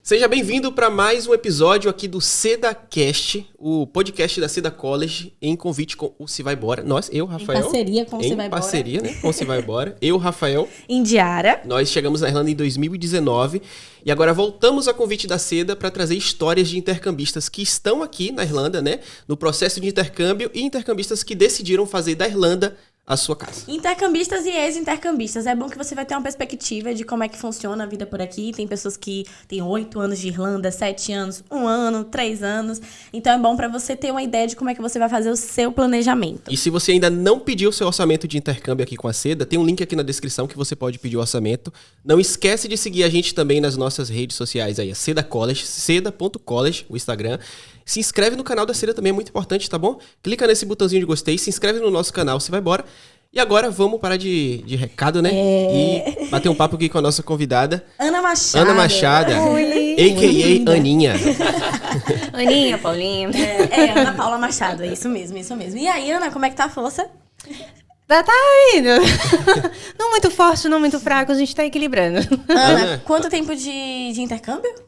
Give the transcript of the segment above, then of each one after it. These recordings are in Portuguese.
Seja bem-vindo para mais um episódio aqui do SedaCast, o podcast da Seda College, em convite com o Se Vai Bora. Eu, Rafael. Em parceria com o Se Vai Bora. Em parceria, né? Com o Se Vai Bora. Eu, Rafael. Indiara. Nós chegamos na Irlanda em 2019 e agora voltamos a convite da Seda para trazer histórias de intercambistas que estão aqui na Irlanda, né? No processo de intercâmbio e intercambistas que decidiram fazer da Irlanda a sua casa. Intercambistas e ex-intercambistas. É bom que você vai ter uma perspectiva de como é que funciona a vida por aqui. Tem pessoas que têm 8 anos de Irlanda, 7 anos, 1 ano, 3 anos. Então é bom para você ter uma ideia de como é que você vai fazer o seu planejamento. E se você ainda não pediu o seu orçamento de intercâmbio aqui com a Seda, tem um link aqui na descrição que você pode pedir o orçamento. Não esquece de seguir a gente também nas nossas redes sociais aí, a Seda College, seda.college, o Instagram. Se inscreve no canal da Seda também, é muito importante, tá bom? Clica nesse botãozinho de gostei, se inscreve no nosso canal, Se Vai Bora. E agora vamos parar de recado, né? E bater um papo aqui com a nossa convidada. Ana Machado. Ana Machado, a.k.a. Aninha. Aninha, Paulinha. Ana Paula Machado, é isso mesmo, isso mesmo. E aí, Ana, como é que tá a força? Tá indo. Não muito forte, não muito fraco, a gente tá equilibrando. Ana, quanto tempo de intercâmbio?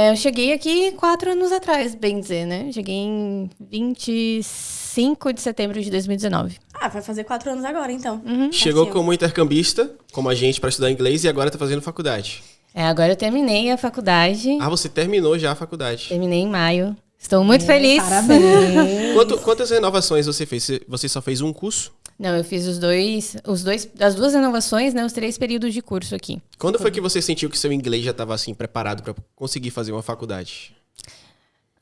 Eu cheguei aqui 4 anos atrás, bem dizer, né? Cheguei em 25 de setembro de 2019. Vai fazer 4 anos agora, então. Chegou como intercambista, como a gente, para estudar inglês e agora tá fazendo faculdade. Agora eu terminei a faculdade. Você terminou já a faculdade. Terminei em maio. Estou muito feliz. Parabéns. Quantas renovações você fez? Você só fez um curso? Não, eu fiz as 2 renovações, né? Os 3 períodos de curso aqui. Quando foi que você sentiu que seu inglês já estava assim preparado para conseguir fazer uma faculdade?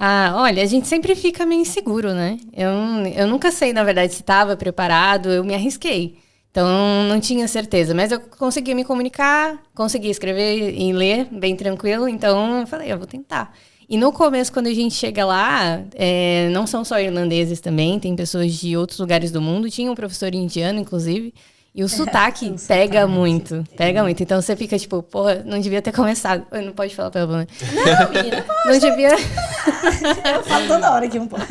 Olha, a gente sempre fica meio inseguro, né? Eu nunca sei, na verdade, se estava preparado, eu me arrisquei. Então, não tinha certeza. Mas eu consegui me comunicar, consegui escrever e ler bem tranquilo. Então, eu falei, eu vou tentar. E no começo, quando a gente chega lá, não são só irlandeses também, tem pessoas de outros lugares do mundo. Tinha um professor indiano, inclusive, e o sotaque pega muito. Então você fica tipo, porra, não devia ter começado. Não pode falar pelo menos. Não, menina, não devia. Eu falo toda hora aqui um pouco.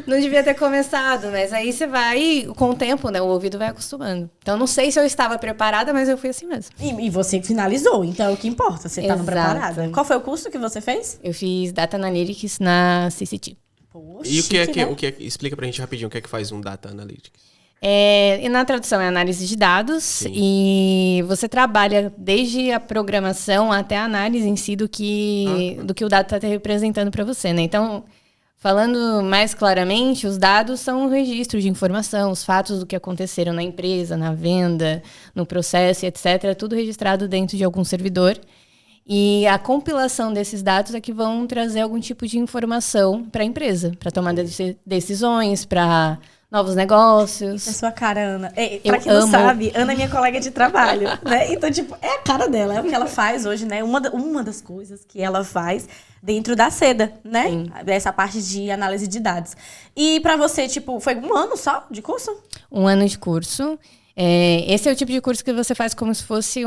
Não devia ter começado, mas aí você vai, com o tempo, né? O ouvido vai acostumando. Então, não sei se eu estava preparada, mas eu fui assim mesmo. E você finalizou, então é o que importa, você estava preparada. Qual foi o curso que você fez? Eu fiz Data Analytics na CCT. Poxa, e o que é, explica pra gente rapidinho o que é que faz um Data Analytics. E na tradução é análise de dados. Sim. E você trabalha desde a programação até a análise em si do que o dado está representando para você, né? Então, falando mais claramente, os dados são um registro de informação, os fatos do que aconteceram na empresa, na venda, no processo, etc. Tudo registrado dentro de algum servidor. E a compilação desses dados é que vão trazer algum tipo de informação para a empresa, para tomar decisões, para novos negócios. É sua cara, Ana. Pra quem não sabe, Ana é minha colega de trabalho, né? Então, tipo, é a cara dela, é o que ela faz hoje, né? Uma das coisas que ela faz dentro da Seda, né? Sim. Essa parte de análise de dados. E pra você, tipo, foi 1 ano só de curso? 1 ano de curso. Esse é o tipo de curso que você faz como se fosse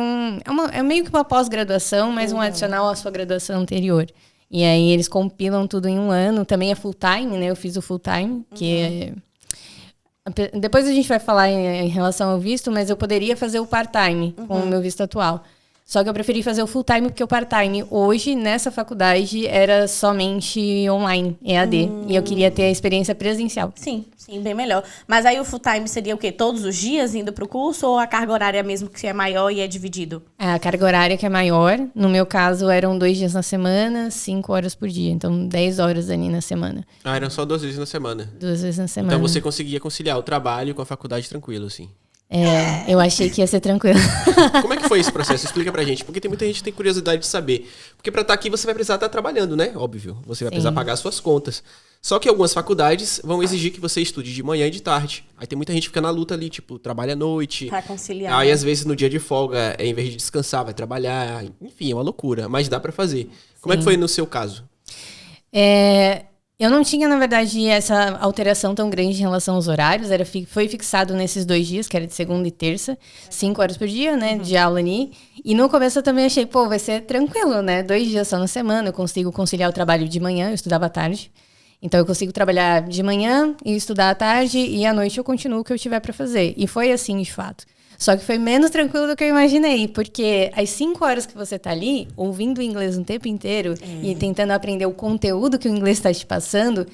é meio que uma pós-graduação, mas um adicional à sua graduação anterior. E aí eles compilam tudo em 1 ano. Também é full-time, né? Eu fiz o full-time, que depois a gente vai falar em relação ao visto, mas eu poderia fazer o part-time com o meu visto atual. Só que eu preferi fazer o full-time porque o part-time hoje, nessa faculdade, era somente online, EAD. E eu queria ter a experiência presencial. Sim, bem melhor. Mas aí o full-time seria o quê? Todos os dias indo pro curso ou a carga horária mesmo que é maior e é dividido? A carga horária que é maior. No meu caso, eram 2 dias na semana, 5 horas por dia. Então, 10 horas ali na semana. Eram só 2 vezes na semana? 2 vezes na semana. Então, você conseguia conciliar o trabalho com a faculdade tranquilo, assim? Eu achei que ia ser tranquilo. Como é que foi esse processo? Explica pra gente. Porque tem muita gente que tem curiosidade de saber. Porque pra estar aqui você vai precisar estar trabalhando, né? Óbvio. Você vai precisar pagar suas contas. Só que algumas faculdades vão exigir que você estude de manhã e de tarde. Aí tem muita gente que fica na luta ali, tipo, trabalha à noite. Pra conciliar. Aí às vezes no dia de folga, em vez de descansar, vai trabalhar. Enfim, é uma loucura. Mas dá pra fazer. Como é que foi no seu caso? Eu não tinha, na verdade, essa alteração tão grande em relação aos horários. Foi fixado nesses 2 dias, que era de segunda e terça, 5 horas por dia, né, de aula ali. E no começo eu também achei, vai ser tranquilo, né? 2 dias só na semana, eu consigo conciliar o trabalho de manhã, eu estudava à tarde. Então eu consigo trabalhar de manhã e estudar à tarde, e à noite eu continuo o que eu tiver para fazer. E foi assim, de fato. Só que foi menos tranquilo do que eu imaginei, porque as 5 horas que você tá ali, ouvindo o inglês o tempo inteiro e tentando aprender o conteúdo que o inglês está te passando,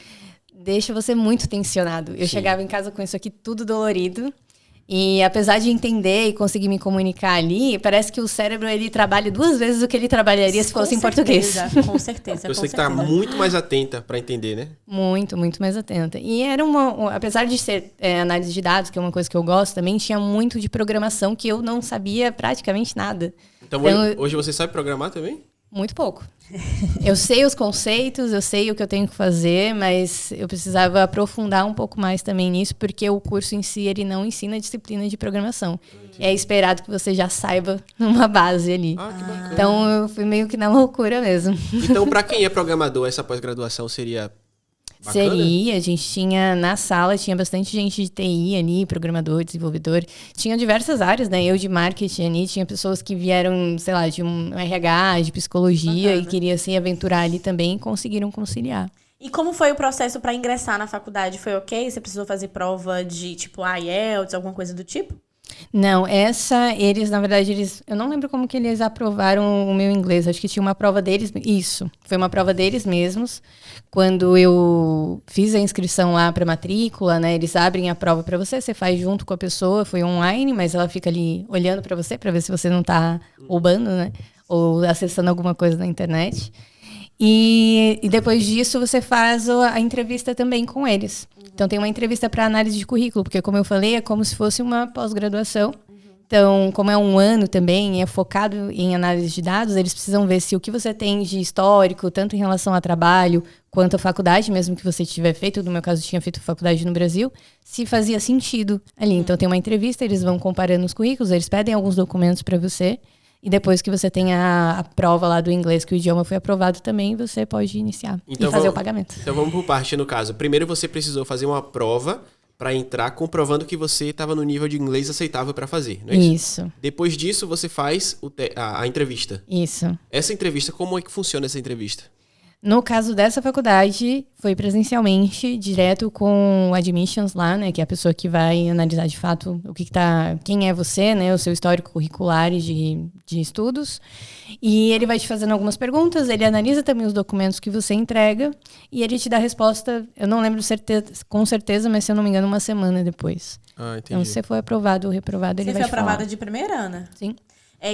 deixa você muito tensionado. Eu chegava em casa com isso aqui tudo dolorido. E apesar de entender e conseguir me comunicar ali, parece que o cérebro ele trabalha 2 vezes o que ele trabalharia se fosse em português. Com certeza. Você tem que estar muito mais atenta para entender, né? Muito, muito mais atenta. E era apesar de ser análise de dados, que é uma coisa que eu gosto também, tinha muito de programação que eu não sabia praticamente nada. Então hoje você sabe programar também? Muito pouco. Eu sei os conceitos, eu sei o que eu tenho que fazer, mas eu precisava aprofundar um pouco mais também nisso, porque o curso em si, ele não ensina a disciplina de programação. É esperado que você já saiba uma base ali. Ah, que bacana. Então, eu fui meio que na loucura mesmo. Então, para quem é programador, essa pós-graduação seria bacana? Seria, a gente tinha na sala, tinha bastante gente de TI ali, programador, desenvolvedor. Tinha diversas áreas, né? Eu de marketing ali, tinha pessoas que vieram, sei lá, de um RH, de psicologia e queriam se aventurar ali também e conseguiram conciliar. E como foi o processo para ingressar na faculdade? Foi ok? Você precisou fazer prova de, tipo, IELTS, alguma coisa do tipo? Não, na verdade, eu não lembro como que eles aprovaram o meu inglês, acho que tinha uma prova deles, isso, foi uma prova deles mesmos, quando eu fiz a inscrição lá para matrícula, né, eles abrem a prova para você faz junto com a pessoa, foi online, mas ela fica ali olhando para você, para ver se você não tá roubando, né, ou acessando alguma coisa na internet. E depois disso você faz a entrevista também com eles. Então tem uma entrevista para análise de currículo, porque como eu falei, é como se fosse uma pós-graduação. Então, como é um ano também, é focado em análise de dados, eles precisam ver se o que você tem de histórico, tanto em relação a trabalho, quanto a faculdade, mesmo que você tiver feito, no meu caso eu tinha feito faculdade no Brasil, se fazia sentido ali. Então tem uma entrevista, eles vão comparando os currículos, eles pedem alguns documentos para você, e depois que você tem a prova lá do inglês, que o idioma foi aprovado também, você pode iniciar e fazer o pagamento. Então vamos por parte, no caso. Primeiro você precisou fazer uma prova para entrar comprovando que você estava no nível de inglês aceitável para fazer, não é isso? Isso. Depois disso você faz a entrevista. Isso. Essa entrevista, como é que funciona essa entrevista? No caso dessa faculdade, foi presencialmente, direto com o admissions lá, né, que é a pessoa que vai analisar de fato quem é você, né, o seu histórico curricular de estudos. E ele vai te fazendo algumas perguntas, ele analisa também os documentos que você entrega e ele te dá a resposta, eu não lembro com certeza, mas se eu não me engano, 1 semana depois. Ah, entendi. Então, se você for aprovado ou reprovado, ele vai te falar. Você foi aprovada de primeira, Ana? Sim.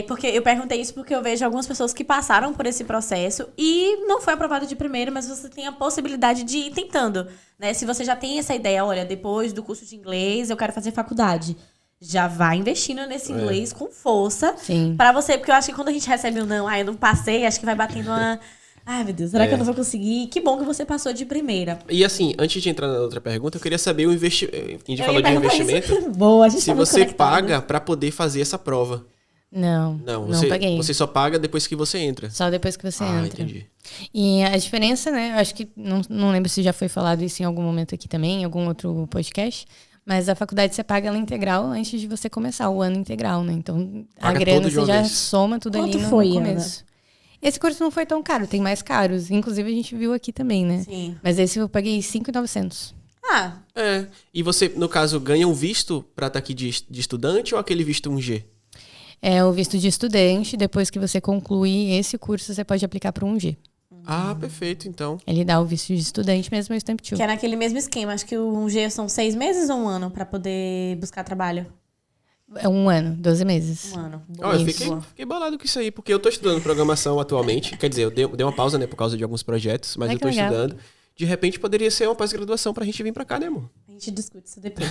Porque eu perguntei isso porque eu vejo algumas pessoas que passaram por esse processo e não foi aprovado de primeira, mas você tem a possibilidade de ir tentando, né? Se você já tem essa ideia, olha, depois do curso de inglês eu quero fazer faculdade, já vai investindo nesse inglês com força. Sim. Pra você, porque eu acho que quando a gente recebe um não, eu não passei, acho que vai batendo uma... Ai, meu Deus, será que eu não vou conseguir? Que bom que você passou de primeira. E assim, antes de entrar na outra pergunta, eu queria saber o investimento. A gente falou de investimento. Boa, a gente se você paga para poder fazer essa prova. Não paguei. Você só paga depois que você entra. Só depois que você entra. Entendi. E a diferença, né? Eu acho que não lembro se já foi falado isso em algum momento aqui também, em algum outro podcast. Mas a faculdade você paga ela integral antes de você começar o ano integral, né? Então paga a grana você já soma tudo ali no começo. Ana? Esse curso não foi tão caro, tem mais caros. Inclusive a gente viu aqui também, né? Sim. Mas esse eu paguei 5.900. Ah. E você, no caso, ganha um visto para estar aqui de estudante ou aquele visto 1G? É o visto de estudante. Depois que você conclui esse curso, você pode aplicar para um 1G. Ah, perfeito, então. Ele dá o visto de estudante mesmo, o Stamp 2. Que é naquele mesmo esquema. Acho que o 1G são 6 meses ou 1 ano para poder buscar trabalho? É 1 ano, 12 meses. 1 ano. Eu fiquei bolado com isso aí, porque eu tô estudando programação atualmente. Quer dizer, eu dei uma pausa, né, por causa de alguns projetos, mas eu tô estudando. De repente poderia ser uma pós-graduação pra gente vir pra cá, né, amor? A gente discute isso depois.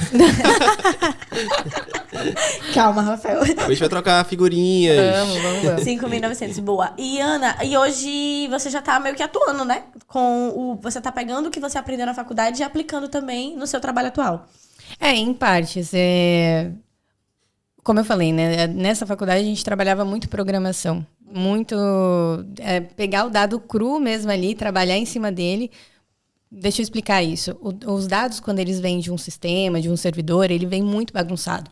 Calma, Rafael. A gente vai trocar figurinhas. Vamos. 5.900, boa. E Ana, hoje você já tá meio que atuando, né? Você tá pegando o que você aprendeu na faculdade e aplicando também no seu trabalho atual. Em partes. Como eu falei, né? Nessa faculdade a gente trabalhava muito programação. Muito pegar o dado cru mesmo ali, trabalhar em cima dele. Deixa eu explicar isso. Os dados, quando eles vêm de um sistema, de um servidor, ele vem muito bagunçado.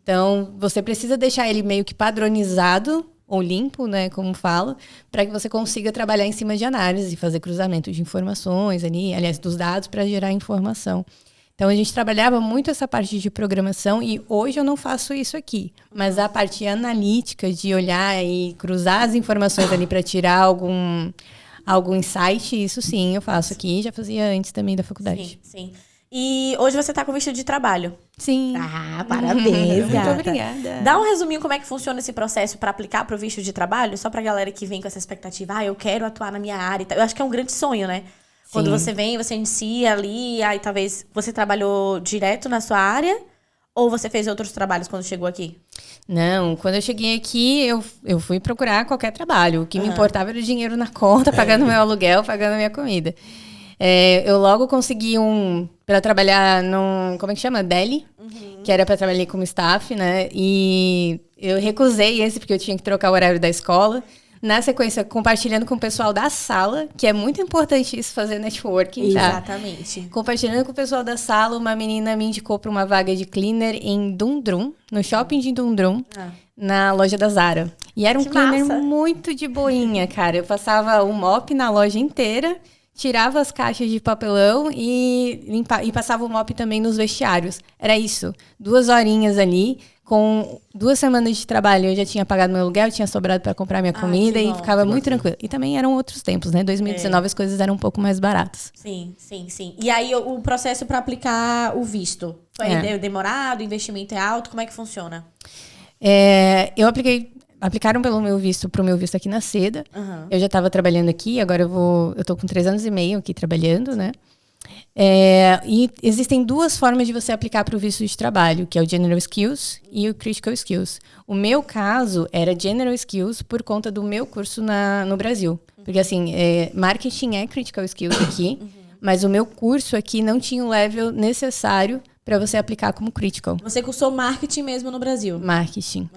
Então, você precisa deixar ele meio que padronizado, ou limpo, né, como falo, para que você consiga trabalhar em cima de análise, fazer cruzamento de informações ali, aliás, dos dados para gerar informação. Então, a gente trabalhava muito essa parte de programação e hoje eu não faço isso aqui. Mas a parte analítica de olhar e cruzar as informações ali para tirar algum insight, isso sim, eu faço aqui. Já fazia antes também da faculdade. Sim. E hoje você tá com visto de trabalho. Sim. Ah, parabéns, gata. Muito obrigada. Dá um resuminho como é que funciona esse processo para aplicar pro visto de trabalho, só pra galera que vem com essa expectativa, eu quero atuar na minha área e tal. Eu acho que é um grande sonho, né? Sim. Quando você vem, você inicia ali, aí talvez você trabalhou direto na sua área ou você fez outros trabalhos quando chegou aqui? Não, quando eu cheguei aqui, eu fui procurar qualquer trabalho. O que me importava era o dinheiro na conta, pagando meu aluguel, pagando a minha comida. Eu logo consegui para trabalhar num, como é que chama? Deli, que era para trabalhar como staff, né? E eu recusei esse porque eu tinha que trocar o horário da escola. Na sequência, compartilhando com o pessoal da sala, que é muito importante isso, fazer networking, tá? Exatamente. Compartilhando com o pessoal da sala, uma menina me indicou para uma vaga de cleaner em Dundrum, no shopping de Dundrum, na loja da Zara. E era um cleaner muito de boinha, cara. Eu passava o mop na loja inteira, tirava as caixas de papelão e passava o mop também nos vestiários. Era isso. 2 horinhas ali. Com 2 semanas de trabalho, eu já tinha pagado meu aluguel, tinha sobrado para comprar minha comida e ficava muito tranquilo. E também eram outros tempos, né? 2019 as coisas eram um pouco mais baratas. Sim. E aí o processo para aplicar o visto? Foi demorado? O investimento é alto? Como é que funciona? Aplicaram pelo meu visto, pro meu visto aqui na Seda. Eu já estava trabalhando aqui, agora eu tô com 3 anos e meio aqui trabalhando, né? E existem 2 formas de você aplicar para o visto de trabalho, que é o General Skills e o Critical Skills. O meu caso era General Skills por conta do meu curso no Brasil. Porque, assim, marketing é Critical Skills aqui, mas o meu curso aqui não tinha o level necessário para você aplicar como Critical. Você cursou marketing mesmo no Brasil? Marketing.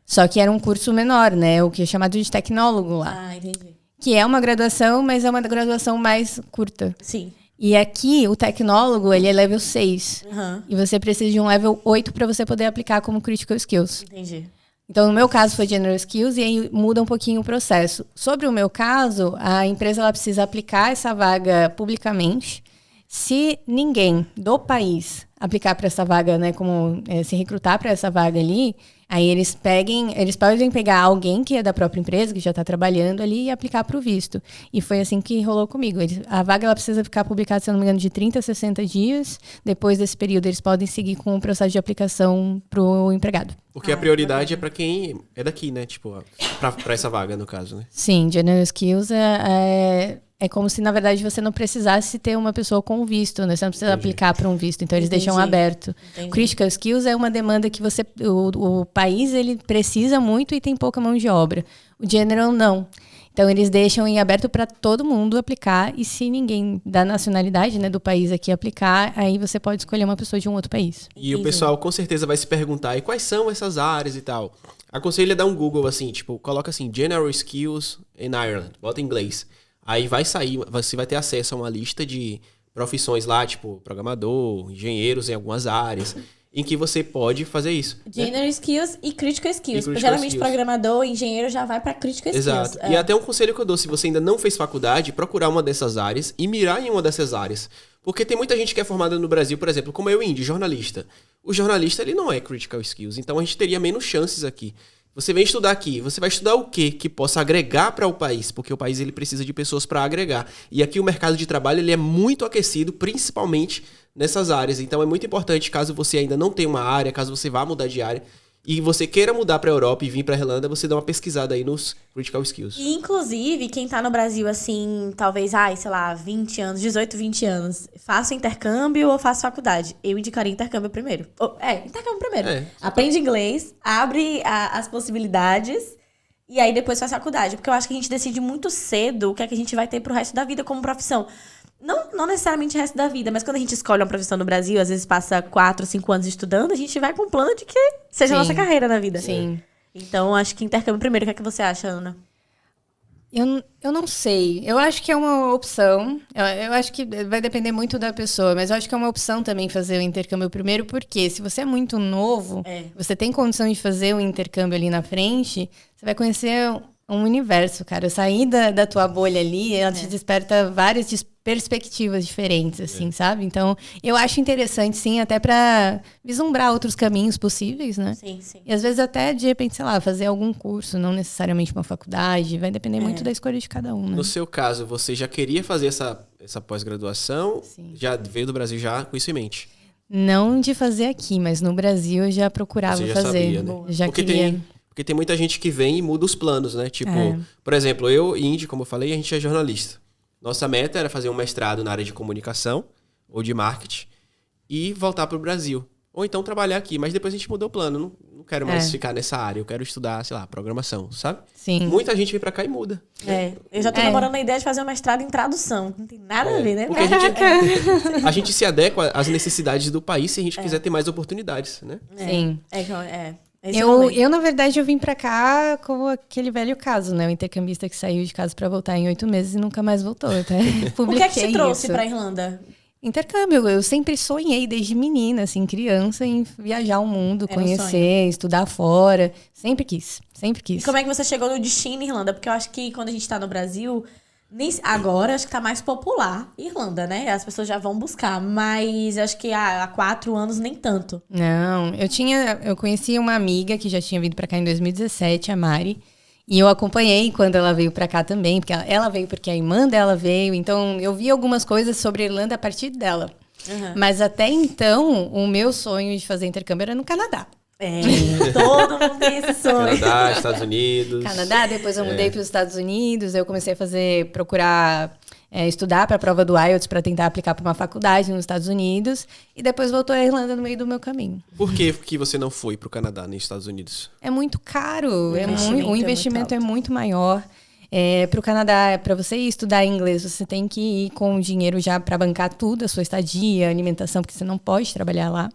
Só que era um curso menor, né? O que é chamado de tecnólogo lá. Ah, entendi. Que é uma graduação, mas é uma graduação mais curta. Sim. E aqui, o tecnólogo, ele é level 6. E você precisa de um level 8 para você poder aplicar como Critical Skills. Entendi. Então, no meu caso, foi General Skills e aí muda um pouquinho o processo. Sobre o meu caso, a empresa ela precisa aplicar essa vaga publicamente. Se ninguém do país aplicar para essa vaga, né, como se recrutar para essa vaga ali, aí eles podem pegar alguém que é da própria empresa, que já está trabalhando ali, e aplicar para o visto. E foi assim que rolou comigo. A vaga ela precisa ficar publicada, se eu não me engano, de 30 a 60 dias. Depois desse período, eles podem seguir com o processo de aplicação para o empregado. Porque a prioridade é para quem é daqui, né? Tipo, para essa vaga, no caso, né? Sim, General Skills é como se, na verdade, você não precisasse ter uma pessoa com visto, né? Você não precisa aplicar para um visto, então eles deixam aberto. Critical Skills é uma demanda que o país ele precisa muito e tem pouca mão de obra. O General não. Então eles deixam em aberto para todo mundo aplicar e se ninguém da nacionalidade, né, do país aqui aplicar, aí você pode escolher uma pessoa de um outro país. E o pessoal com certeza vai se perguntar, e quais são essas áreas e tal? Aconselho a dar um Google assim, tipo, coloca assim, General Skills in Ireland, bota em inglês. Aí vai sair, você vai ter acesso a uma lista de profissões lá, tipo programador, engenheiros em algumas áreas, em que você pode fazer isso. General Skills e Critical Skills. Geralmente programador, engenheiro já vai para Critical Skills. Exato. E até um conselho que eu dou, se você ainda não fez faculdade, procurar uma dessas áreas e mirar em uma dessas áreas. Porque tem muita gente que é formada no Brasil, por exemplo, como eu, Indy, jornalista. O jornalista, ele não é Critical Skills, então a gente teria menos chances aqui. Você vem estudar aqui, você vai estudar o quê que possa agregar para o país? Porque o país ele precisa de pessoas para agregar. E aqui o mercado de trabalho ele é muito aquecido, principalmente nessas áreas. Então é muito importante, caso você ainda não tenha uma área, caso você vá mudar de área, e você queira mudar para a Europa e vir para a Irlanda, você dá uma pesquisada aí nos Critical Skills. E, inclusive, quem tá no Brasil, assim, talvez, 20 anos, 18, 20 anos, faça intercâmbio ou faça faculdade? Eu indicaria intercâmbio primeiro. Intercâmbio primeiro. Aprende inglês, abre as possibilidades e aí depois faz faculdade. Porque eu acho que a gente decide muito cedo o que é que a gente vai ter pro resto da vida como profissão. Não necessariamente o resto da vida, mas quando a gente escolhe uma profissão no Brasil, às vezes passa 4, 5 anos estudando, a gente vai com um plano de que seja a nossa carreira na vida. Sim. Então, acho que intercâmbio primeiro. O que é que você acha, Ana? Eu não sei. Eu acho que é uma opção. Eu acho que vai depender muito da pessoa, mas eu acho que é uma opção também fazer o intercâmbio primeiro, porque se você é muito novo, você tem condição de fazer o intercâmbio ali na frente, você vai conhecer um universo, cara. Sair da tua bolha ali, ela te desperta várias perspectivas diferentes, assim, sabe? Então, eu acho interessante, sim, até pra vislumbrar outros caminhos possíveis, né? Sim, sim. E às vezes até, de repente, sei lá, fazer algum curso, não necessariamente uma faculdade, vai depender muito da escolha de cada um, né? No seu caso, você já queria fazer essa pós-graduação? Sim. Já veio do Brasil já com isso em mente? Não de fazer aqui, mas no Brasil eu já procurava Você já fazer. sabia, né? Já Porque queria... Porque tem muita gente que vem e muda os planos, né? Tipo, por exemplo, eu e Indy, como eu falei, a gente é jornalista. Nossa meta era fazer um mestrado na área de comunicação ou de marketing e voltar para o Brasil. Ou então trabalhar aqui. Mas depois a gente mudou o plano. Não quero mais ficar nessa área. Eu quero estudar, sei lá, programação, sabe? Sim. Muita gente vem para cá e muda. Eu já tô namorando a ideia de fazer um mestrado em tradução. Não tem nada a ver, né? Porque a gente se adequa às necessidades do país se a gente quiser ter mais oportunidades, né? Sim. Eu, na verdade, eu vim pra cá com aquele velho caso, né? O intercambista que saiu de casa pra voltar em 8 meses e nunca mais voltou. Até o que é que te trouxe pra Irlanda? Intercâmbio. Eu sempre sonhei desde menina, assim, criança, em viajar o mundo, conhecer, estudar fora. Sempre quis. E como é que você chegou no destino Irlanda? Porque eu acho que quando a gente tá no Brasil... Agora acho que tá mais popular Irlanda, né? As pessoas já vão buscar, mas acho que há 4 anos nem tanto. Não, eu conheci uma amiga que já tinha vindo pra cá em 2017, a Mari, e eu acompanhei quando ela veio pra cá também, porque ela veio porque a irmã dela veio, então eu vi algumas coisas sobre a Irlanda a partir dela. Mas até então, o meu sonho de fazer intercâmbio era no Canadá. Todo mundo tem esse sonho. Canadá, Estados Unidos. Canadá, depois eu mudei para os Estados Unidos, eu comecei a procurar estudar para a prova do IELTS para tentar aplicar para uma faculdade nos Estados Unidos, e depois voltou à Irlanda no meio do meu caminho. Por que você não foi para o Canadá nem Estados Unidos? É muito caro, o investimento é muito maior. Para o Canadá, para você ir estudar inglês, você tem que ir com dinheiro já para bancar tudo, a sua estadia, alimentação, porque você não pode trabalhar lá.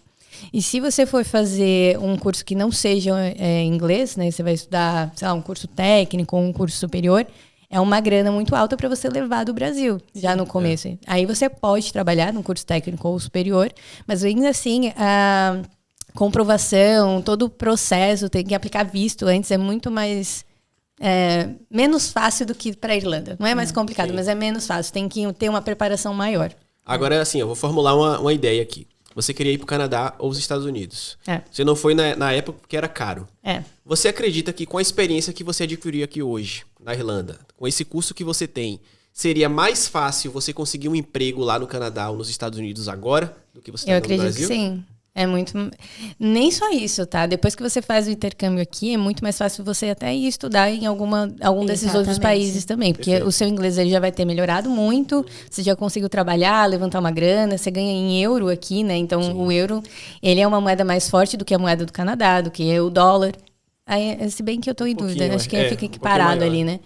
E se você for fazer um curso que não seja inglês, né? Você vai estudar, sei lá, um curso técnico ou um curso superior, é uma grana muito alta para você levar do Brasil, já no começo. Aí você pode trabalhar num curso técnico ou superior, mas ainda assim, a comprovação, todo o processo, tem que aplicar visto antes, é muito mais... menos fácil do que para a Irlanda. Não é mais complicado, mas é menos fácil. Tem que ter uma preparação maior. Agora, assim, eu vou formular uma ideia aqui. Você queria ir para o Canadá ou os Estados Unidos. Você não foi na época porque era caro. Você acredita que com a experiência que você adquiriu aqui hoje, na Irlanda, com esse curso que você tem, seria mais fácil você conseguir um emprego lá no Canadá ou nos Estados Unidos agora do que você está no Brasil? Eu acredito que sim. É muito... Nem só isso, tá? Depois que você faz o intercâmbio aqui, é muito mais fácil você até ir estudar em algum desses outros países também. Porque o seu inglês ele já vai ter melhorado muito, você já conseguiu trabalhar, levantar uma grana, você ganha em euro aqui, né? Então, o euro, ele é uma moeda mais forte do que a moeda do Canadá, do que o dólar. Aí, se bem que eu tô em dúvida, acho que fica equiparado ali, né?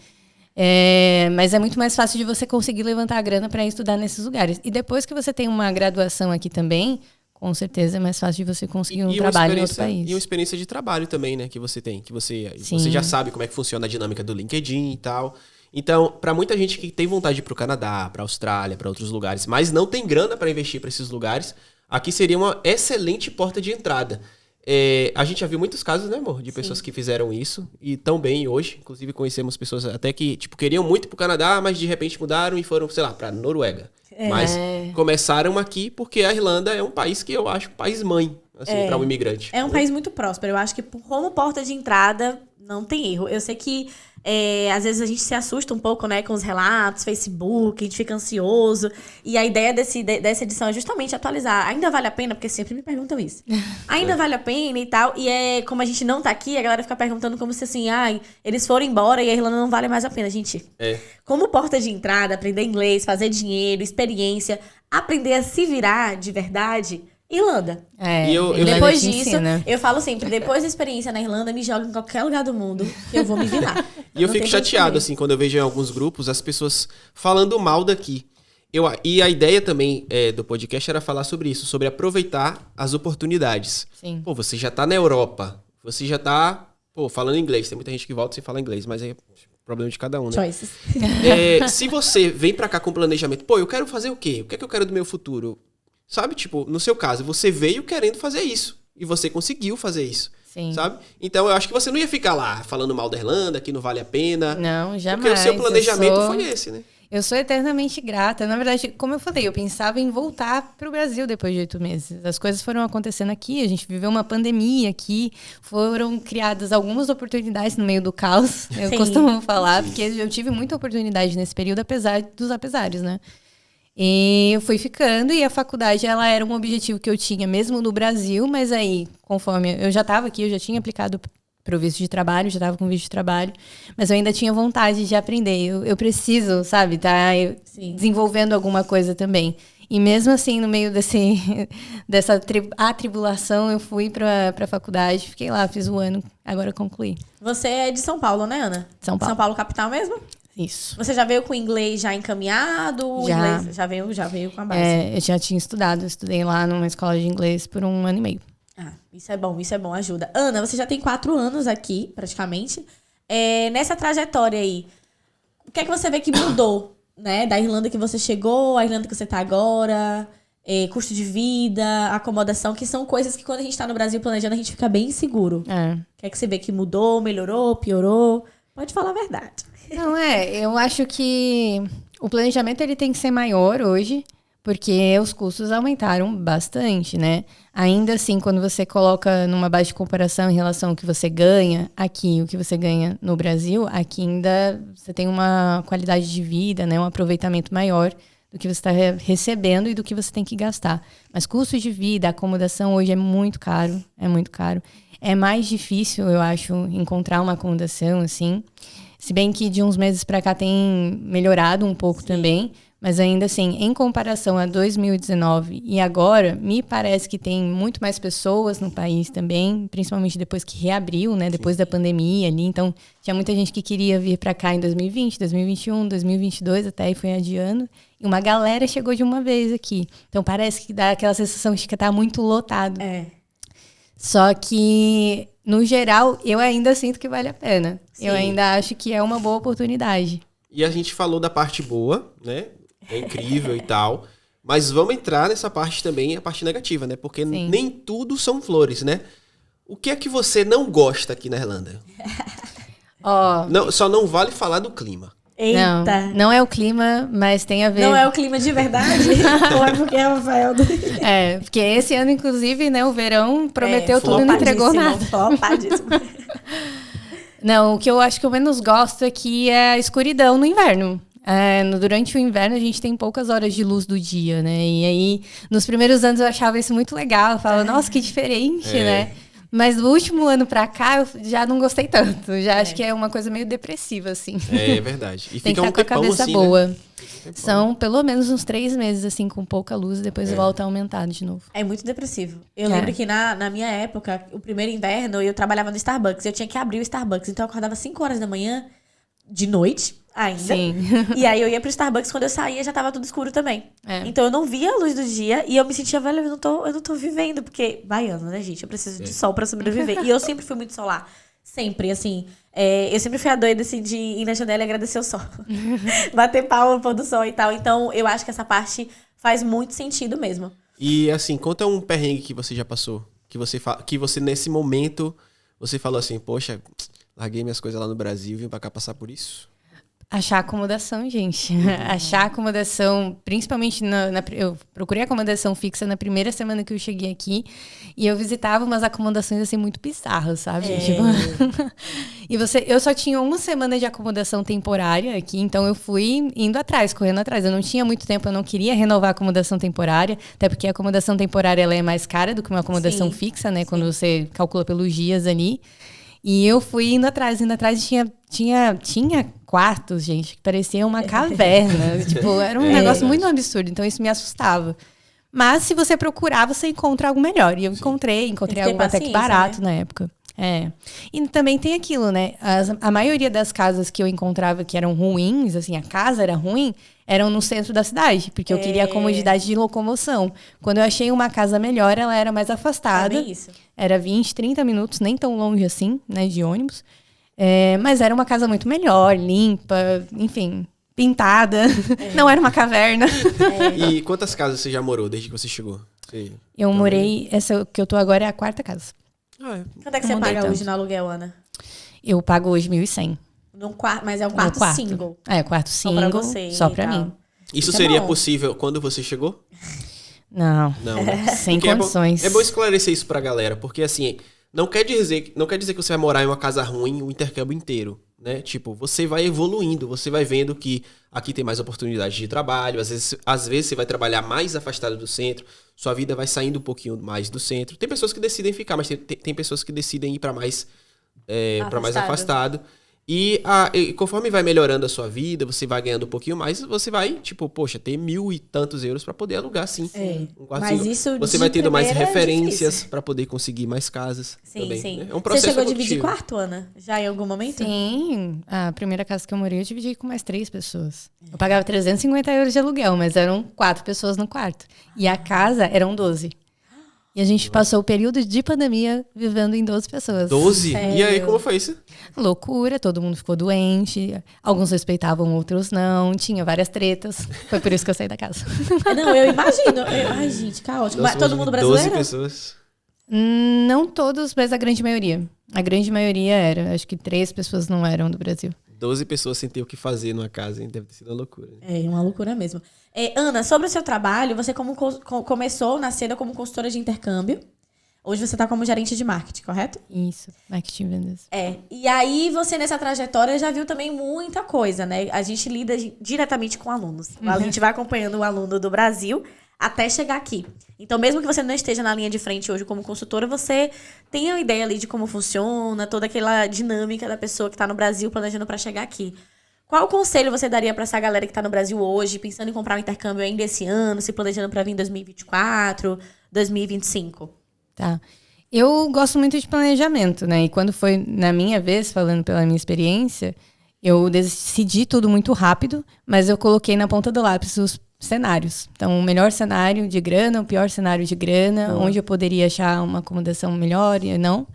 Mas é muito mais fácil de você conseguir levantar a grana para estudar nesses lugares. E depois que você tem uma graduação aqui também... Com certeza é mais fácil de você conseguir um trabalho em outro país. E uma experiência de trabalho também, né? Que você tem. Que você já sabe como é que funciona a dinâmica do LinkedIn e tal. Então, para muita gente que tem vontade de ir pro Canadá, pra Austrália, para outros lugares, mas não tem grana para investir para esses lugares, aqui seria uma excelente porta de entrada. A gente já viu muitos casos, né, amor? De pessoas que fizeram isso e tão bem hoje. Inclusive, conhecemos pessoas até que, queriam muito ir pro Canadá, mas de repente mudaram e foram, sei lá, pra Noruega. Mas começaram aqui porque a Irlanda é um país que eu acho um país mãe, assim, para um imigrante. É um país muito próspero. Eu acho que como porta de entrada não tem erro. Eu sei que às vezes a gente se assusta um pouco, né, com os relatos, Facebook, a gente fica ansioso. E a ideia dessa edição é justamente atualizar. Ainda vale a pena? Porque sempre me perguntam isso. Ainda vale a pena e tal. E como a gente não tá aqui, a galera fica perguntando como se assim, eles foram embora e a Irlanda não vale mais a pena. Gente, como porta de entrada, aprender inglês, fazer dinheiro, experiência, aprender a se virar de verdade... Irlanda. Depois disso, eu falo sempre, depois da experiência na Irlanda, me joga em qualquer lugar do mundo que eu vou me virar. E eu fico chateado, assim, quando eu vejo em alguns grupos as pessoas falando mal daqui. E a ideia também do podcast era falar sobre isso, sobre aproveitar as oportunidades. Sim. Pô, você já tá na Europa, você já tá, falando inglês. Tem muita gente que volta sem falar inglês, mas é problema de cada um, né? Choices. Se você vem pra cá com planejamento, eu quero fazer o quê? O que é que eu quero do meu futuro? Sabe, no seu caso, você veio querendo fazer isso. E você conseguiu fazer isso. Sim. Sabe? Então, eu acho que você não ia ficar lá falando mal da Irlanda, que não vale a pena. Não, jamais. Porque o seu planejamento foi esse, né? Eu sou eternamente grata. Na verdade, como eu falei, eu pensava em voltar para o Brasil depois de 8 meses. As coisas foram acontecendo aqui, a gente viveu uma pandemia aqui, foram criadas algumas oportunidades no meio do caos, eu costumo falar, porque eu tive muita oportunidade nesse período, apesar dos apesares, né? E eu fui ficando, e a faculdade, ela era um objetivo que eu tinha mesmo no Brasil, mas aí, conforme eu já estava aqui, eu já tinha aplicado para o visto de trabalho, já estava com visto de trabalho, mas eu ainda tinha vontade de aprender. Eu preciso, sabe, tá desenvolvendo alguma coisa também. E mesmo assim, no meio dessa atribulação, eu fui para a faculdade, fiquei lá, fiz o ano, agora concluí. Você é de São Paulo, né, Ana? São Paulo. São Paulo, capital mesmo? Isso. Você já veio com o inglês já encaminhado? Já. Inglês, já veio com a base? Eu já tinha estudado, eu estudei lá numa escola de inglês por 1 ano e meio. Ah, isso é bom, ajuda. Ana, você já tem 4 anos aqui, praticamente. Nessa trajetória aí, o que é que você vê que mudou, né? Da Irlanda que você chegou, a Irlanda que você tá agora, custo de vida, acomodação, que são coisas que quando a gente tá no Brasil planejando, a gente fica bem inseguro. O que é que você vê que mudou, melhorou, piorou? Pode falar a verdade. Não, eu acho que o planejamento ele tem que ser maior hoje, porque os custos aumentaram bastante, né? Ainda assim, quando você coloca numa base de comparação em relação ao que você ganha aqui e o que você ganha no Brasil, aqui ainda você tem uma qualidade de vida, né? Um aproveitamento maior do que você está recebendo e do que você tem que gastar. Mas custo de vida, acomodação hoje é muito caro, É mais difícil, eu acho, encontrar uma acomodação, assim. Se bem que de uns meses para cá tem melhorado um pouco também, mas ainda assim, em comparação a 2019 e agora, me parece que tem muito mais pessoas no país também, principalmente depois que reabriu, né, depois da pandemia ali. Então, tinha muita gente que queria vir para cá em 2020, 2021, 2022, até aí foi adiando. E uma galera chegou de uma vez aqui. Então, parece que dá aquela sensação de que tá muito lotado. Só que, no geral, eu ainda sinto que vale a pena. Sim. Eu ainda acho que é uma boa oportunidade. E a gente falou da parte boa, né? É incrível e tal. Mas vamos entrar nessa parte também, a parte negativa, né? Porque nem tudo são flores, né? O que é que você não gosta aqui na Irlanda? Não, só não vale falar do clima. Eita. Não é o clima, mas tem a ver... Não é o clima de verdade? Ou é porque é o Rafael? Porque esse ano, inclusive, né, o verão prometeu tudo e não entregou nada. Flopadíssimo. Não, o que eu acho que eu menos gosto aqui é a escuridão no inverno. Durante o inverno, a gente tem poucas horas de luz do dia, né? E aí, nos primeiros anos, eu achava isso muito legal. Eu falava, nossa, que diferente, né? Mas do último ano pra cá, eu já não gostei tanto. Já acho que é uma coisa meio depressiva, assim. É verdade. E tem fica que estar com a cabeça assim, boa. Né? São pelo menos uns 3 meses, assim, com pouca luz, e depois volta a aumentar de novo. É muito depressivo. Eu lembro que na minha época, o primeiro inverno, eu trabalhava no Starbucks. Eu tinha que abrir o Starbucks. Então eu acordava 5 horas da manhã, de noite ainda. Sim. E aí eu ia pro Starbucks, quando eu saía já tava tudo escuro também. Então eu não via a luz do dia e eu me sentia, velho, eu não tô vivendo, porque baiano, né, gente? Eu preciso de sol pra sobreviver. E eu sempre fui muito solar. Sempre, assim. Eu sempre fui a doida, assim, de ir na janela e agradecer o sol. Bater palma no pôr do sol e tal. Então eu acho que essa parte faz muito sentido mesmo. E assim, conta um perrengue que você já passou. Que você nesse momento, você falou assim, poxa, larguei minhas coisas lá no Brasil, vim pra cá passar por isso. Achar acomodação, gente. Achar acomodação, principalmente eu procurei acomodação fixa na primeira semana que eu cheguei aqui e eu visitava umas acomodações assim muito bizarras, sabe? Tipo, eu só tinha 1 semana de acomodação temporária aqui, então eu fui indo atrás, correndo atrás. Eu não tinha muito tempo, eu não queria renovar a acomodação temporária, até porque a acomodação temporária ela é mais cara do que uma acomodação fixa, né? Quando você calcula pelos dias ali. E eu fui indo atrás e tinha quartos, gente, que parecia uma caverna. Tipo, era um negócio muito absurdo, então isso me assustava. Mas se você procurar, você encontra algo melhor. E eu encontrei algo até que barato, né? Na época. E também tem aquilo, né? A maioria das casas que eu encontrava que eram ruins, assim, a casa era ruim, eram no centro da cidade, porque eu queria a comodidade de locomoção. Quando eu achei uma casa melhor, ela era mais afastada. Isso. Era 20, 30 minutos, nem tão longe assim, né, de ônibus. Mas era uma casa muito melhor, limpa, enfim, pintada. Não era uma caverna. E quantas casas você já morou desde que você chegou? Eu morei, essa que eu tô agora é a 4ª casa. Quanto é que você paga hoje no aluguel, Ana? Eu pago hoje 1.100. Mas é um quarto single. Quarto single. Só pra você. Só pra mim. Isso seria possível quando você chegou? Não, sem condições. É bom esclarecer isso pra galera, porque assim, não quer dizer que você vai morar em uma casa ruim o intercâmbio inteiro, né? Tipo, você vai evoluindo, você vai vendo que aqui tem mais oportunidades de trabalho, às vezes você vai trabalhar mais afastado do centro, sua vida vai saindo um pouquinho mais do centro. Tem pessoas que decidem ficar, mas tem pessoas que decidem ir pra mais afastado. E conforme vai melhorando a sua vida, você vai ganhando um pouquinho mais, você vai, tipo, poxa, ter 1.000 e tantos euros para poder alugar, sim. Um quarto mas single. Isso você vai tendo mais referências para poder conseguir mais casas. Sim, também, sim. Né? É um processo Você chegou a dividir quarto, Ana? Já em algum momento? Sim. A primeira casa que eu morei, eu dividi com mais 3 pessoas. Eu pagava 350 euros de aluguel, mas eram 4 pessoas no quarto. E a casa eram 12. E a gente passou o período de pandemia vivendo em 12 pessoas. 12? Sério? E aí, como foi isso? Loucura, todo mundo ficou doente. Alguns respeitavam, outros não. Tinha várias tretas. Foi por isso que eu saí da casa. Não, eu imagino. Ai, gente, caótico. Mas todo mundo brasileiro? 12 pessoas? Não todos, mas a grande maioria. A grande maioria era. Acho que 3 pessoas não eram do Brasil. 12 pessoas sem ter o que fazer numa casa, hein? Deve ter sido uma loucura. É, uma loucura mesmo. Ana, sobre o seu trabalho, você começou na Seda como consultora de intercâmbio. Hoje você está como gerente de marketing, correto? Isso, marketing e vendas. E aí você nessa trajetória já viu também muita coisa, né? A gente lida diretamente com alunos. A gente vai acompanhando o aluno do Brasil até chegar aqui. Então, mesmo que você não esteja na linha de frente hoje como consultora, você tem uma ideia ali de como funciona, toda aquela dinâmica da pessoa que está no Brasil planejando para chegar aqui. Qual conselho você daria para essa galera que está no Brasil hoje, pensando em comprar um intercâmbio ainda esse ano, se planejando para vir em 2024, 2025? Tá. Eu gosto muito de planejamento, né? E quando foi na minha vez, falando pela minha experiência, eu decidi tudo muito rápido, mas eu coloquei na ponta do lápis os cenários. Então, o melhor cenário de grana, o pior cenário de grana, onde eu poderia achar uma acomodação melhor e não.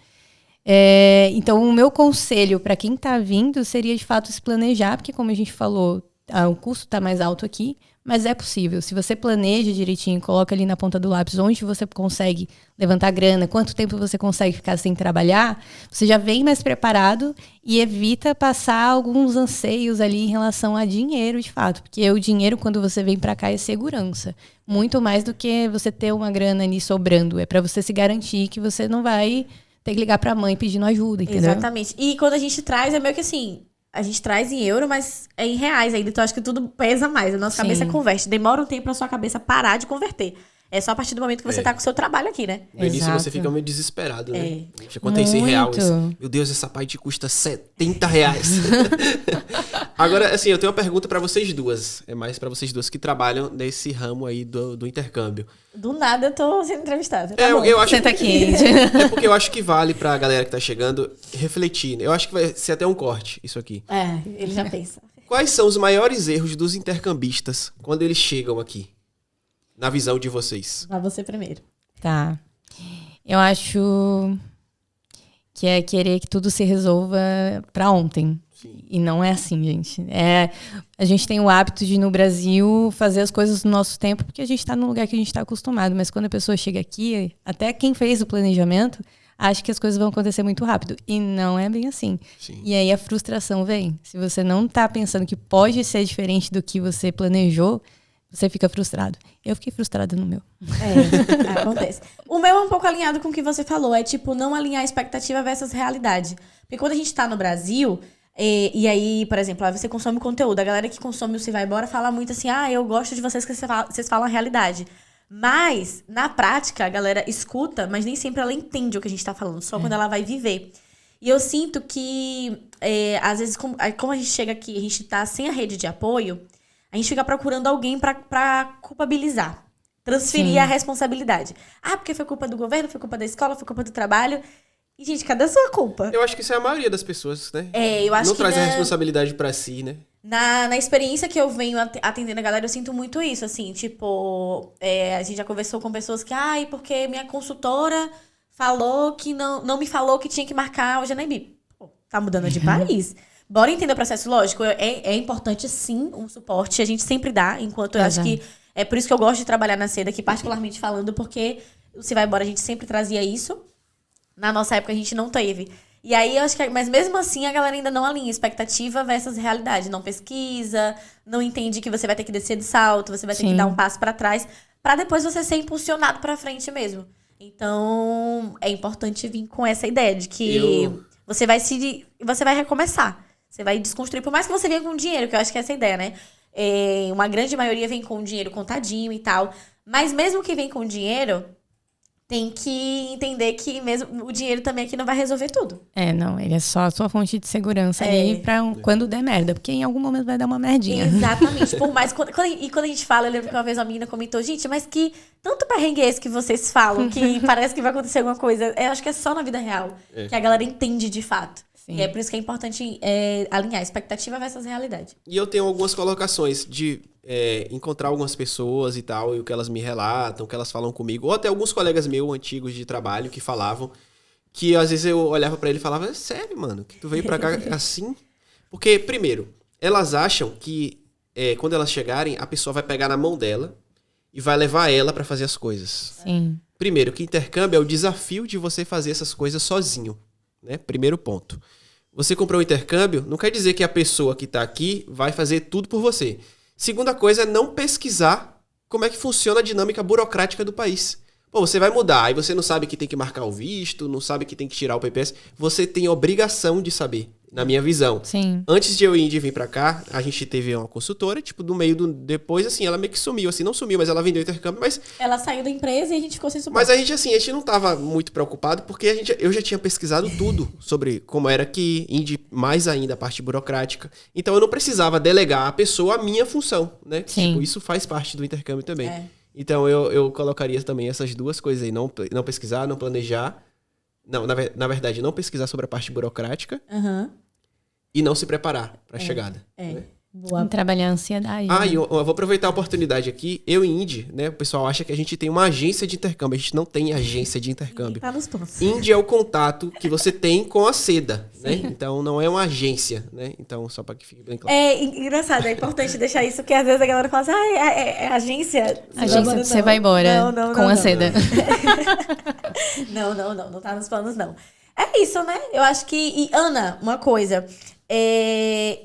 Então, o meu conselho para quem está vindo seria, de fato, se planejar, porque, como a gente falou, o custo está mais alto aqui, mas é possível. Se você planeja direitinho, coloca ali na ponta do lápis onde você consegue levantar grana, quanto tempo você consegue ficar sem trabalhar, você já vem mais preparado e evita passar alguns anseios ali em relação a dinheiro, de fato. Porque o dinheiro, quando você vem para cá, é segurança. Muito mais do que você ter uma grana ali sobrando. É para você se garantir que você não vai ter que ligar para a mãe pedindo ajuda, entendeu? Exatamente. E quando a gente traz, é meio que assim... A gente traz em euro, mas é em reais ainda. Então, acho que tudo pesa mais. A nossa cabeça converte. Demora um tempo pra sua cabeça parar de converter. É só a partir do momento que você tá com o seu trabalho aqui, né? No início você fica meio desesperado, né? Quanto é isso em real? Meu Deus, essa parte custa R$70. Agora, assim, eu tenho uma pergunta pra vocês duas. É mais pra vocês duas que trabalham nesse ramo aí do intercâmbio. Do nada eu tô sendo entrevistada. Eu acho Senta aqui. É porque eu acho que vale pra galera que tá chegando refletir. Né? Eu acho que vai ser até um corte isso aqui. Ele já pensa. Quais são os maiores erros dos intercambistas quando eles chegam aqui? Na visão de vocês. Vai você primeiro. Tá. Eu acho que é querer que tudo se resolva pra ontem. Sim. E não é assim, gente. A gente tem o hábito de, no Brasil, fazer as coisas no nosso tempo, porque a gente tá num lugar que a gente tá acostumado. Mas quando a pessoa chega aqui, até quem fez o planejamento, acha que as coisas vão acontecer muito rápido. E não é bem assim. Sim. E aí a frustração vem. Se você não tá pensando que pode ser diferente do que você planejou, você fica frustrado. Eu fiquei frustrada no meu. Acontece. O meu é um pouco alinhado com o que você falou. É tipo, não alinhar expectativa versus realidade. Porque quando a gente tá no Brasil, e aí, por exemplo, você consome conteúdo. A galera que consome o Se Vai Embora fala muito assim, eu gosto de vocês que vocês falam a realidade. Mas, na prática, a galera escuta, mas nem sempre ela entende o que a gente tá falando. Só quando ela vai viver. E eu sinto que, às vezes, como a gente chega aqui, a gente tá sem a rede de apoio, a gente fica procurando alguém pra culpabilizar. Transferir a responsabilidade. Porque foi culpa do governo, foi culpa da escola, foi culpa do trabalho. E, gente, cadê a sua culpa? Eu acho que isso é a maioria das pessoas, né? Eu acho não que traz a responsabilidade pra si, né? Na experiência que eu venho atendendo a galera, eu sinto muito isso, assim. Tipo, a gente já conversou com pessoas que... porque minha consultora falou que não me falou que tinha que marcar o Genebip. Tá mudando de país. Bora entender o processo, lógico, é importante sim um suporte, a gente sempre dá, enquanto eu acho que é por isso que eu gosto de trabalhar na Seda aqui, particularmente falando, porque o Se Vai Embora a gente sempre trazia isso, Na nossa época a gente não teve. E aí eu acho que... Mas mesmo assim a galera ainda não alinha expectativa versus realidade. Não pesquisa, não entende que você vai ter que descer de salto, você vai ter que dar um passo pra trás, pra depois você ser impulsionado pra frente mesmo. Então é importante vir com essa ideia de que você vai recomeçar. Você vai desconstruir, por mais que você venha com dinheiro, que eu acho que é essa a ideia, né? Uma grande maioria vem com dinheiro contadinho e tal. Mas mesmo que vem com dinheiro, tem que entender que mesmo o dinheiro também aqui não vai resolver tudo. Não, ele é só a sua fonte de segurança ali pra quando der merda. Porque em algum momento vai dar uma merdinha. Exatamente. Por mais... Quando a gente fala, eu lembro que uma vez uma menina comentou, gente, mas que tanto perrengue é esse que vocês falam, que parece que vai acontecer alguma coisa. Eu acho que é só na vida real que a galera entende de fato. Sim. E é por isso que é importante alinhar expectativa versus realidade. E eu tenho algumas colocações de encontrar algumas pessoas e tal, e o que elas me relatam, o que elas falam comigo, ou até alguns colegas meus antigos de trabalho que falavam, que às vezes eu olhava pra ele e falava, sério, mano, que tu veio pra cá assim? Porque, primeiro, elas acham que quando elas chegarem, a pessoa vai pegar na mão dela e vai levar ela pra fazer as coisas. Sim. Primeiro, que intercâmbio é o desafio de você fazer essas coisas sozinho. Né? Primeiro ponto. Você comprou um intercâmbio, não quer dizer que a pessoa que está aqui vai fazer tudo por você. Segunda coisa é não pesquisar como é que funciona a dinâmica burocrática do país. Pô, você vai mudar, aí você não sabe que tem que marcar o visto, não sabe que tem que tirar o PPS. Você tem obrigação de saber, na minha visão. Sim. Antes de eu ir vir pra cá, a gente teve uma consultora, tipo, no meio depois, assim, ela meio que sumiu, assim, não sumiu, mas ela vendeu o intercâmbio, mas... Ela saiu da empresa e a gente ficou sem suporte. Mas a gente não tava muito preocupado, porque eu já tinha pesquisado tudo sobre como era aqui, mais ainda a parte burocrática. Então eu não precisava delegar à pessoa a minha função, né? Sim. Tipo, isso faz parte do intercâmbio também. Então eu colocaria também essas duas coisas aí, não pesquisar, não planejar. Não, na verdade, não pesquisar sobre a parte burocrática. E não se preparar para a chegada. Né? Boa. Trabalhar a ansiedade. E eu vou aproveitar a oportunidade aqui. Eu e Indy, né? O pessoal acha que a gente tem uma agência de intercâmbio. A gente não tem agência de intercâmbio. Tá nos pontos. Indy é o contato que você tem com a seda, né? Então não é uma agência, né? Então, só para que fique bem claro. É engraçado, é importante deixar isso, porque às vezes a galera fala assim, é agência. Agência que você vai embora com a seda. Não tá nos planos, não. É isso, né? Eu acho que... E, Ana, uma coisa...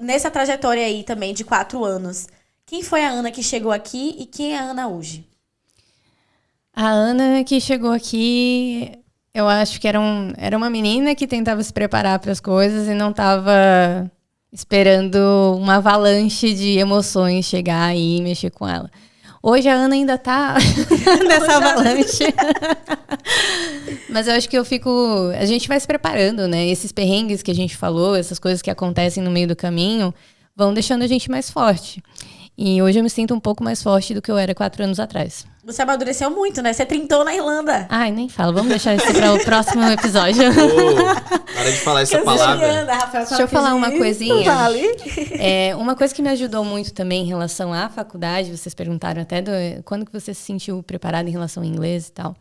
nessa trajetória aí também de 4 anos, quem foi a Ana que chegou aqui e quem é a Ana hoje? A Ana que chegou aqui, eu acho que era uma menina que tentava se preparar para as coisas e não estava esperando uma avalanche de emoções chegar aí e mexer com ela. Hoje a Ana ainda tá nessa avalanche. Mas eu acho que a gente vai se preparando, né? Esses perrengues que a gente falou, essas coisas que acontecem no meio do caminho, vão deixando a gente mais forte. E hoje eu me sinto um pouco mais forte do que eu era 4 anos atrás. Você amadureceu muito, né? Você trintou na Irlanda. Ai, nem fala. Vamos deixar isso para o próximo episódio. Para de falar essa palavra. Deixa eu falar uma coisinha. Vale. Uma coisa que me ajudou muito também em relação à faculdade, vocês perguntaram até quando que você se sentiu preparada em relação ao inglês e tal.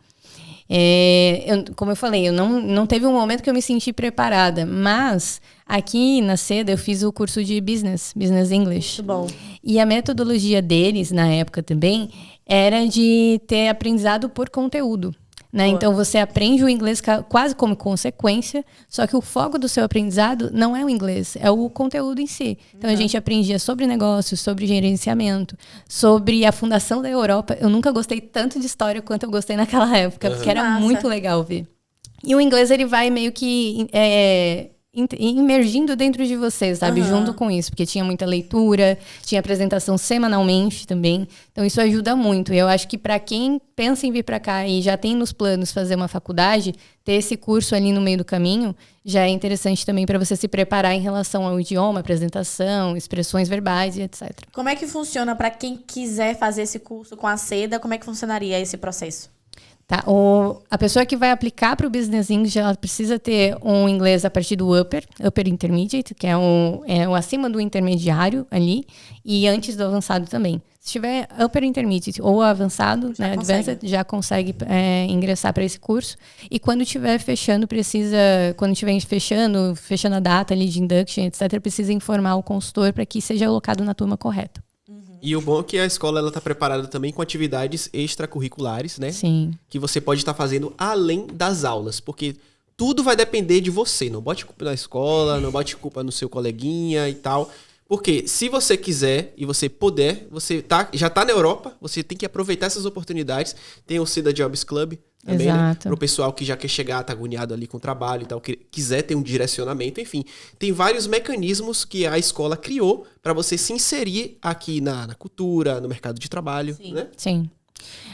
Como eu falei, eu não teve um momento que eu me senti preparada, mas aqui na Seda eu fiz o curso de Business English. Muito bom. E a metodologia deles, na época também, era de ter aprendizado por conteúdo. Né? Então você aprende o inglês quase como consequência, só que o foco do seu aprendizado não é o inglês, é o conteúdo em si. Então a gente aprendia sobre negócios, sobre gerenciamento, sobre a fundação da Europa. Eu nunca gostei tanto de história quanto eu gostei naquela época, porque era muito legal ver. E o inglês ele vai meio que imergindo dentro de você, sabe? Junto com isso, porque tinha muita leitura, tinha apresentação semanalmente também. Então isso ajuda muito. E eu acho que para quem pensa em vir para cá e já tem nos planos fazer uma faculdade, ter esse curso ali no meio do caminho já é interessante também para você se preparar em relação ao idioma, apresentação, expressões verbais e etc. Como é que funciona para quem quiser fazer esse curso com a Seda? Como é que funcionaria esse processo? Tá, a pessoa que vai aplicar para o Business English, ela precisa ter um inglês a partir do Upper Intermediate, que é o acima do intermediário ali, e antes do avançado também. Se tiver Upper Intermediate ou avançado, né, Advanced, já consegue ingressar para esse curso. E quando estiver fechando, fechando a data ali de induction, etc., precisa informar o consultor para que seja alocado na turma correta. E o bom é que a escola ela tá preparada também com atividades extracurriculares, né? Sim. Que você pode estar fazendo além das aulas. Porque tudo vai depender de você. Não bote culpa na escola, não bote culpa no seu coleguinha e tal. Porque se você quiser e você puder, você já tá na Europa, você tem que aproveitar essas oportunidades. Tem o Seda Jobs Club também, né? Pro pessoal que já quer chegar, tá agoniado ali com o trabalho e tal, que quiser ter um direcionamento, enfim. Tem vários mecanismos que a escola criou para você se inserir aqui na cultura, no mercado de trabalho, Sim. né? Sim.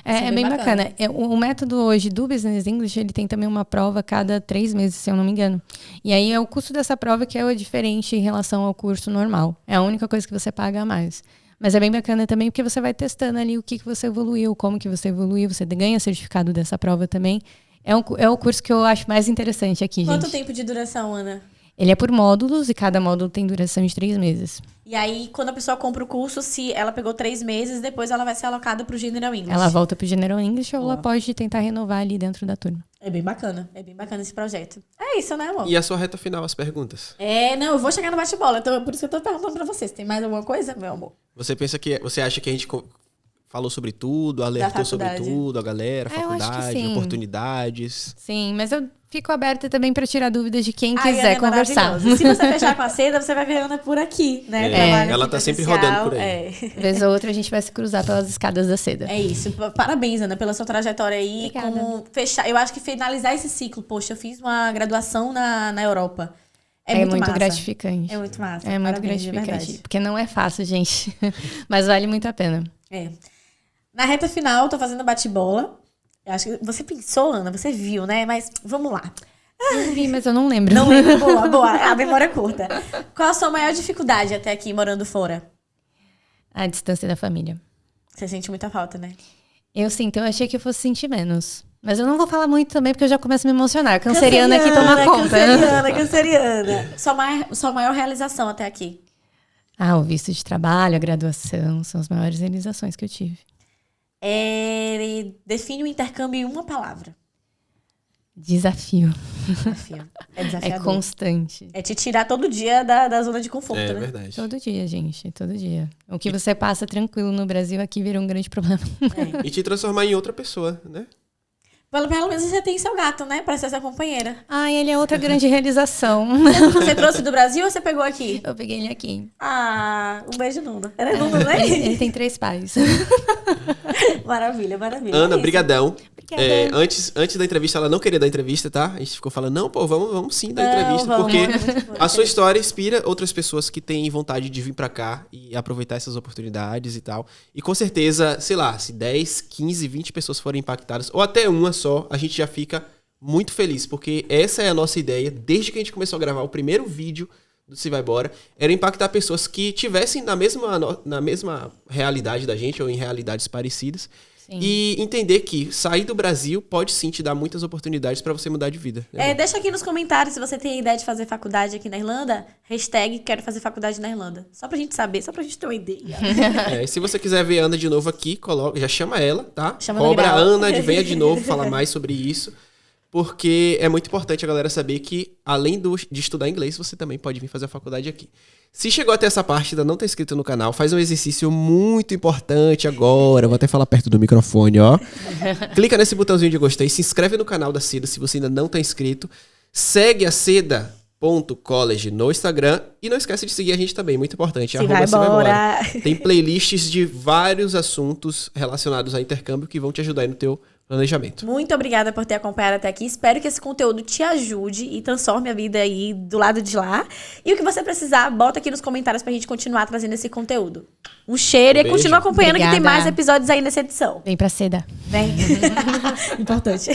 É bem bacana. O método hoje do Business English, ele tem também uma prova a cada 3 meses, se eu não me engano. E aí é o custo dessa prova que é diferente em relação ao curso normal. É a única coisa que você paga a mais. Mas é bem bacana também porque você vai testando ali o que você evoluiu, como que você evoluiu, você ganha certificado dessa prova também. É o curso que eu acho mais interessante aqui, gente. Quanto tempo de duração, Ana? Ele é por módulos e cada módulo tem duração de 3 meses. E aí, quando a pessoa compra o curso, se ela pegou 3 meses, depois ela vai ser alocada pro General English. Ela volta pro General English ou ela pode tentar renovar ali dentro da turma. É bem bacana esse projeto. É isso, né, amor? E a sua reta final, as perguntas? Não, eu vou chegar no bate-bola, então por isso que eu tô perguntando pra vocês. Tem mais alguma coisa, meu amor? Você acha que a gente falou sobre tudo, alertou sobre tudo, a galera, faculdade, oportunidades? Sim, mas eu fico aberta também para tirar dúvidas de quem quiser conversar. Se você fechar com a Seda, você vai ver a Ana por aqui, né? Ela tá sempre rodando por aí. Vez ou outra a gente vai se cruzar pelas escadas da Seda. É isso. Parabéns, Ana, pela sua trajetória aí. Eu acho que finalizar esse ciclo. Poxa, eu fiz uma graduação na Europa. É muito gratificante. É muito massa. É muito gratificante. Porque não é fácil, gente. Mas vale muito a pena. Na reta final, tô fazendo bate-bola. Eu acho que você pensou, Ana, você viu, né? Mas vamos lá. Eu vi, mas eu não lembro. Não lembro. Boa. A memória é curta. Qual a sua maior dificuldade até aqui, morando fora? A distância da família. Você sente muita falta, né? Eu sinto. Eu achei que eu fosse sentir menos. Mas eu não vou falar muito também, porque eu já começo a me emocionar. Canceriana aqui toma conta. Canceriana. Sua maior realização até aqui? O visto de trabalho, a graduação. São as maiores realizações que eu tive. Define o intercâmbio em uma palavra. Desafio. É desafiador. É constante. É te tirar todo dia da zona de conforto, né? É verdade. Todo dia, gente. Todo dia. O que você passa tranquilo no Brasil aqui vira um grande problema. E te transformar em outra pessoa, né? Pelo menos você tem seu gato, né? Pra ser sua companheira. Ele é outra grande realização. Você trouxe do Brasil ou você pegou aqui? Eu peguei ele aqui. Um beijo, Nuno. Era Nuno, né? Ele tem 3 pais. Maravilha. Ana, brigadão. Antes da entrevista, ela não queria dar entrevista, tá? A gente ficou falando, não, pô, vamos sim dar entrevista. Porque a sua história inspira outras pessoas que têm vontade de vir pra cá e aproveitar essas oportunidades e tal. E com certeza, sei lá, se 10, 15, 20 pessoas forem impactadas, ou até uma só, a gente já fica muito feliz. Porque essa é a nossa ideia, desde que a gente começou a gravar o primeiro vídeo do Se Vai Bora, era impactar pessoas que tivessem na mesma realidade da gente, ou em realidades parecidas. Sim. E entender que sair do Brasil pode sim te dar muitas oportunidades para você mudar de vida. Né? Deixa aqui nos comentários se você tem a ideia de fazer faculdade aqui na Irlanda. #quero fazer faculdade na Irlanda. Só pra gente saber, só pra gente ter uma ideia. E se você quiser ver a Ana de novo aqui, já chama ela, tá? Cobra a Ana, venha de novo falar mais sobre isso. Porque é muito importante a galera saber que, além de estudar inglês, você também pode vir fazer a faculdade aqui. Se chegou até essa parte e ainda não está inscrito no canal, faz um exercício muito importante agora. Vou até falar perto do microfone, ó. Clica nesse botãozinho de gostei, se inscreve no canal da Seda se você ainda não está inscrito. Segue a Seda.college no Instagram e não esquece de seguir a gente também, muito importante. Se vai embora. Tem playlists de vários assuntos relacionados a intercâmbio que vão te ajudar aí no teu planejamento. Muito obrigada por ter acompanhado até aqui. Espero que esse conteúdo te ajude e transforme a vida aí do lado de lá. E o que você precisar, bota aqui nos comentários pra gente continuar trazendo esse conteúdo. Um cheiro e continua acompanhando. Obrigada. Que tem mais episódios aí nessa edição. Vem pra Seda. Vem. Importante.